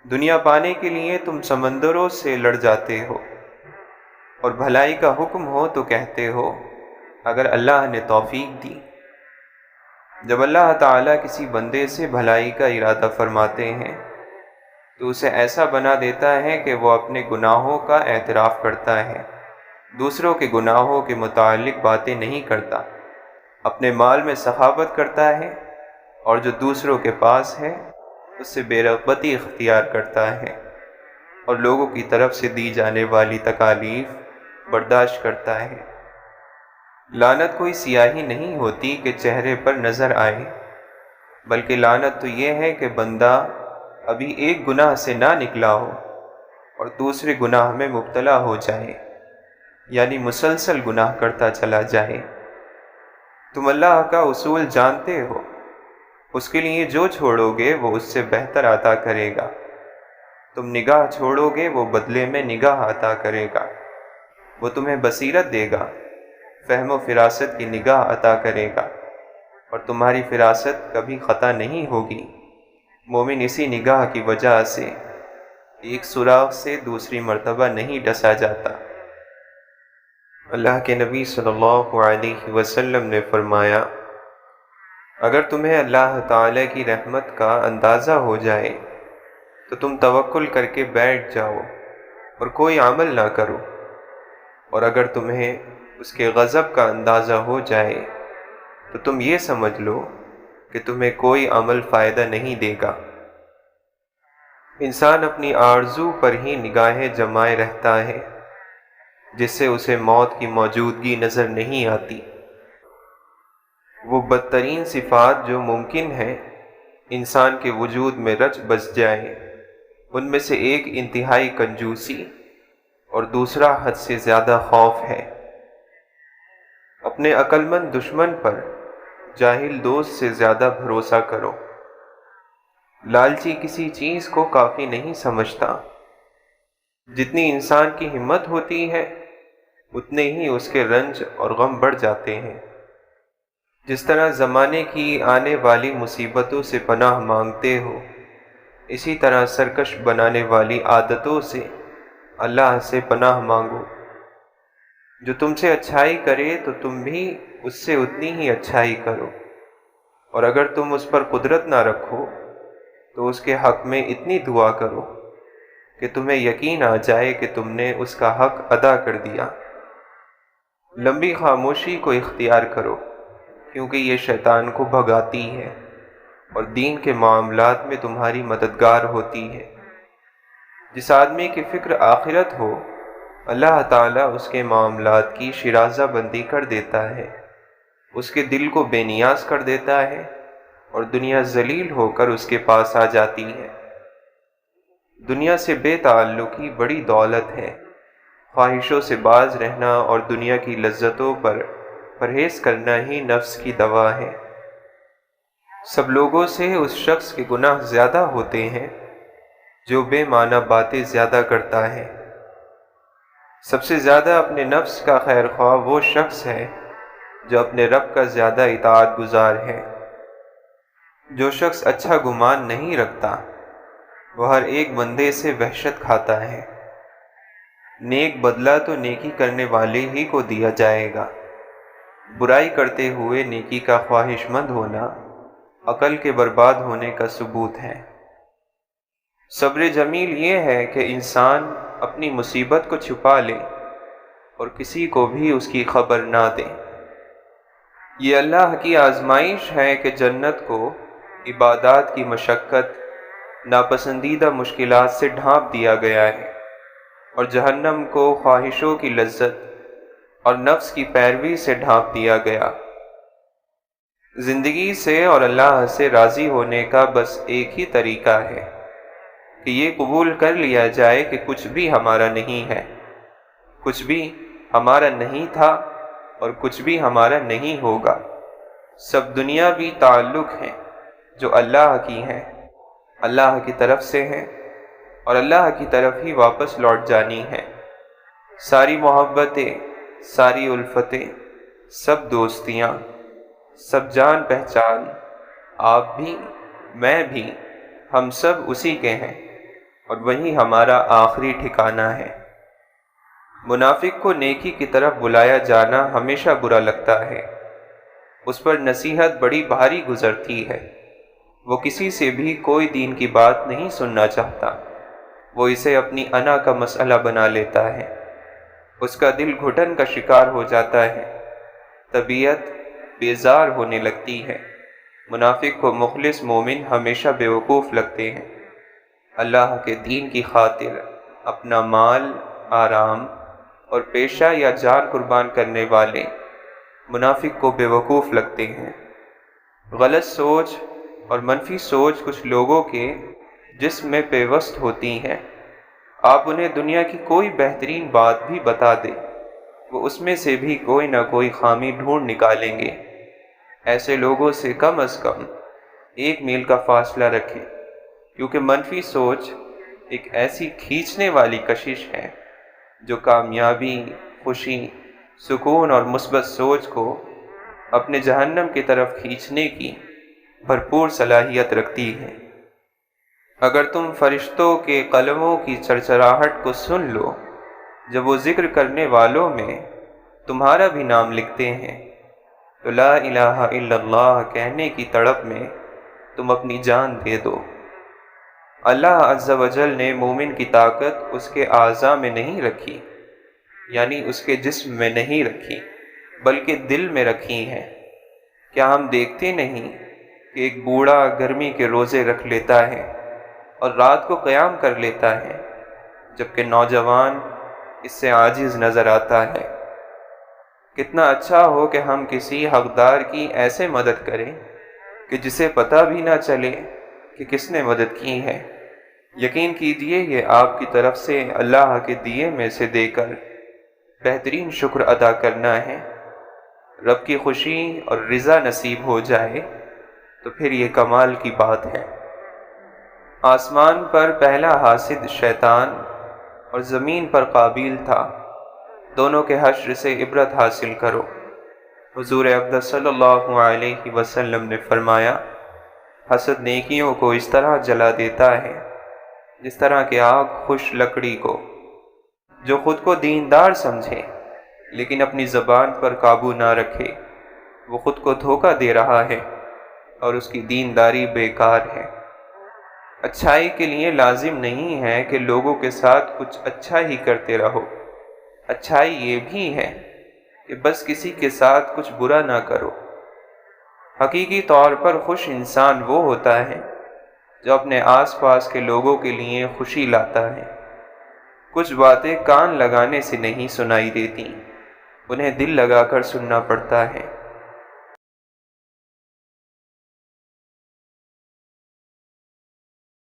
دنیا پانے کے لیے تم سمندروں سے لڑ جاتے ہو، اور بھلائی کا حکم ہو تو کہتے ہو اگر اللہ نے توفیق دی۔ جب اللہ تعالیٰ کسی بندے سے بھلائی کا ارادہ فرماتے ہیں تو اسے ایسا بنا دیتا ہے کہ وہ اپنے گناہوں کا اعتراف کرتا ہے، دوسروں کے گناہوں کے متعلق باتیں نہیں کرتا، اپنے مال میں سخاوت کرتا ہے، اور جو دوسروں کے پاس ہے اس سے بے رغبتی اختیار کرتا ہے، اور لوگوں کی طرف سے دی جانے والی تکالیف برداشت کرتا ہے۔ لعنت کوئی سیاہی نہیں ہوتی کہ چہرے پر نظر آئے، بلکہ لعنت تو یہ ہے کہ بندہ ابھی ایک گناہ سے نہ نکلا ہو اور دوسرے گناہ میں مبتلا ہو جائے، یعنی مسلسل گناہ کرتا چلا جائے۔ تم اللہ کا اصول جانتے ہو، اس کے لیے جو چھوڑو گے وہ اس سے بہتر عطا کرے گا، تم نگاہ چھوڑو گے وہ بدلے میں نگاہ عطا کرے گا، وہ تمہیں بصیرت دے گا، فہم و فراست کی نگاہ عطا کرے گا، اور تمہاری فراست کبھی خطا نہیں ہوگی۔ مومن اسی نگاہ کی وجہ سے ایک سوراخ سے دوسری مرتبہ نہیں ڈسا جاتا۔ اللہ کے نبی صلی اللہ علیہ وسلم نے فرمایا، اگر تمہیں اللہ تعالی کی رحمت کا اندازہ ہو جائے تو تم توکل کر کے بیٹھ جاؤ اور کوئی عمل نہ کرو، اور اگر تمہیں اس کے غضب کا اندازہ ہو جائے تو تم یہ سمجھ لو کہ تمہیں کوئی عمل فائدہ نہیں دے گا۔ انسان اپنی آرزو پر ہی نگاہیں جمائے رہتا ہے، جس سے اسے موت کی موجودگی نظر نہیں آتی۔ وہ بدترین صفات جو ممکن ہے انسان کے وجود میں رچ بس جائیں، ان میں سے ایک انتہائی کنجوسی اور دوسرا حد سے زیادہ خوف ہے۔ اپنے عقل مند دشمن پر جاہل دوست سے زیادہ بھروسہ کرو۔ لالچی کسی چیز کو کافی نہیں سمجھتا۔ جتنی انسان کی ہمت ہوتی ہے اتنے ہی اس کے رنج اور غم بڑھ جاتے ہیں۔ جس طرح زمانے کی آنے والی مصیبتوں سے پناہ مانگتے ہو، اسی طرح سرکش بنانے والی عادتوں سے اللہ سے پناہ مانگو۔ جو تم سے اچھائی کرے تو تم بھی اس سے اتنی ہی اچھائی کرو، اور اگر تم اس پر قدرت نہ رکھو تو اس کے حق میں اتنی دعا کرو کہ تمہیں یقین آ جائے کہ تم نے اس کا حق ادا کر دیا۔ لمبی خاموشی کو اختیار کرو، کیونکہ یہ شیطان کو بھگاتی ہے اور دین کے معاملات میں تمہاری مددگار ہوتی ہے۔ جس آدمی کی فکر آخرت ہو، اللہ تعالیٰ اس کے معاملات کی شرازہ بندی کر دیتا ہے، اس کے دل کو بے نیاز کر دیتا ہے، اور دنیا ذلیل ہو کر اس کے پاس آ جاتی ہے۔ دنیا سے بے تعلقی بڑی دولت ہے۔ خواہشوں سے باز رہنا اور دنیا کی لذتوں پر پرہیز کرنا ہی نفس کی دوا ہے۔ سب لوگوں سے اس شخص کے گناہ زیادہ ہوتے ہیں جو بے معنی باتیں زیادہ کرتا ہے۔ سب سے زیادہ اپنے نفس کا خیر خواہ وہ شخص ہے جو اپنے رب کا زیادہ اطاعت گزار ہے۔ جو شخص اچھا گمان نہیں رکھتا وہ ہر ایک بندے سے وحشت کھاتا ہے۔ نیک بدلہ تو نیکی کرنے والے ہی کو دیا جائے گا۔ برائی کرتے ہوئے نیکی کا خواہش مند ہونا عقل کے برباد ہونے کا ثبوت ہے۔ صبر جمیل یہ ہے کہ انسان اپنی مصیبت کو چھپا لے اور کسی کو بھی اس کی خبر نہ دے۔ یہ اللہ کی آزمائش ہے کہ جنت کو عبادات کی مشقت، ناپسندیدہ مشکلات سے ڈھانپ دیا گیا ہے، اور جہنم کو خواہشوں کی لذت اور نفس کی پیروی سے ڈھانپ دیا گیا۔ زندگی سے اور اللہ سے راضی ہونے کا بس ایک ہی طریقہ ہے کہ یہ قبول کر لیا جائے کہ کچھ بھی ہمارا نہیں ہے، کچھ بھی ہمارا نہیں تھا اور کچھ بھی ہمارا نہیں ہوگا۔ سب دنیاوی تعلق ہیں جو اللہ کی ہیں، اللہ کی طرف سے ہیں اور اللہ کی طرف ہی واپس لوٹ جانی ہیں۔ ساری محبتیں، ساری الفتیں، سب دوستیاں، سب جان پہچان، آپ بھی، میں بھی، ہم سب اسی کے ہیں۔ اور وہی ہمارا آخری ٹھکانہ ہے۔ منافق کو نیکی کی طرف بلایا جانا ہمیشہ برا لگتا ہے، اس پر نصیحت بڑی بھاری گزرتی ہے، وہ کسی سے بھی کوئی دین کی بات نہیں سننا چاہتا، وہ اسے اپنی انا کا مسئلہ بنا لیتا ہے، اس کا دل گھٹن کا شکار ہو جاتا ہے، طبیعت بیزار ہونے لگتی ہے۔ منافق کو مخلص مومن ہمیشہ بیوقوف لگتے ہیں۔ اللہ کے دین کی خاطر اپنا مال، آرام اور پیشہ یا جان قربان کرنے والے منافق کو بیوقوف لگتے ہیں۔ غلط سوچ اور منفی سوچ کچھ لوگوں کے جسم میں پیوست ہوتی ہیں۔ آپ انہیں دنیا کی کوئی بہترین بات بھی بتا دیں، وہ اس میں سے بھی کوئی نہ کوئی خامی ڈھونڈ نکالیں گے۔ ایسے لوگوں سے کم از کم 1 میل کا فاصلہ رکھیں، کیونکہ منفی سوچ ایک ایسی کھینچنے والی کشش ہے جو کامیابی، خوشی، سکون اور مثبت سوچ کو اپنے جہنم کی طرف کھینچنے کی بھرپور صلاحیت رکھتی ہے۔ اگر تم فرشتوں کے قلموں کی چرچراہٹ کو سن لو جب وہ ذکر کرنے والوں میں تمہارا بھی نام لکھتے ہیں، تو لا الہ الا اللہ کہنے کی تڑپ میں تم اپنی جان دے دو۔ اللہ عز و جل نے مومن کی طاقت اس کے اعضاء میں نہیں رکھی، یعنی اس کے جسم میں نہیں رکھی، بلکہ دل میں رکھی ہے۔ کیا ہم دیکھتے نہیں کہ ایک بوڑھا گرمی کے روزے رکھ لیتا ہے اور رات کو قیام کر لیتا ہے، جبکہ نوجوان اس سے عاجز نظر آتا ہے؟ کتنا اچھا ہو کہ ہم کسی حقدار کی ایسے مدد کریں کہ جسے پتہ بھی نہ چلے کہ کس نے مدد کی ہے۔ یقین کیجئے یہ آپ کی طرف سے اللہ کے دیے میں سے دے کر بہترین شکر ادا کرنا ہے۔ رب کی خوشی اور رضا نصیب ہو جائے تو پھر یہ کمال کی بات ہے۔ آسمان پر پہلا حاسد شیطان اور زمین پر قابیل تھا، دونوں کے حشر سے عبرت حاصل کرو۔ حضور اقدس صلی اللہ علیہ وسلم نے فرمایا، حسد نیکیوں کو اس طرح جلا دیتا ہے جس طرح کہ آگ خوش لکڑی کو۔ جو خود کو دیندار سمجھے لیکن اپنی زبان پر قابو نہ رکھے، وہ خود کو دھوکہ دے رہا ہے اور اس کی دینداری بیکار ہے۔ اچھائی کے لیے لازم نہیں ہے کہ لوگوں کے ساتھ کچھ اچھا ہی کرتے رہو، اچھائی یہ بھی ہے کہ بس کسی کے ساتھ کچھ برا نہ کرو۔ حقیقی طور پر خوش انسان وہ ہوتا ہے جو اپنے آس پاس کے لوگوں کے لیے خوشی لاتا ہے۔ کچھ باتیں کان لگانے سے نہیں سنائی دیتی، انہیں دل لگا کر سننا پڑتا ہے۔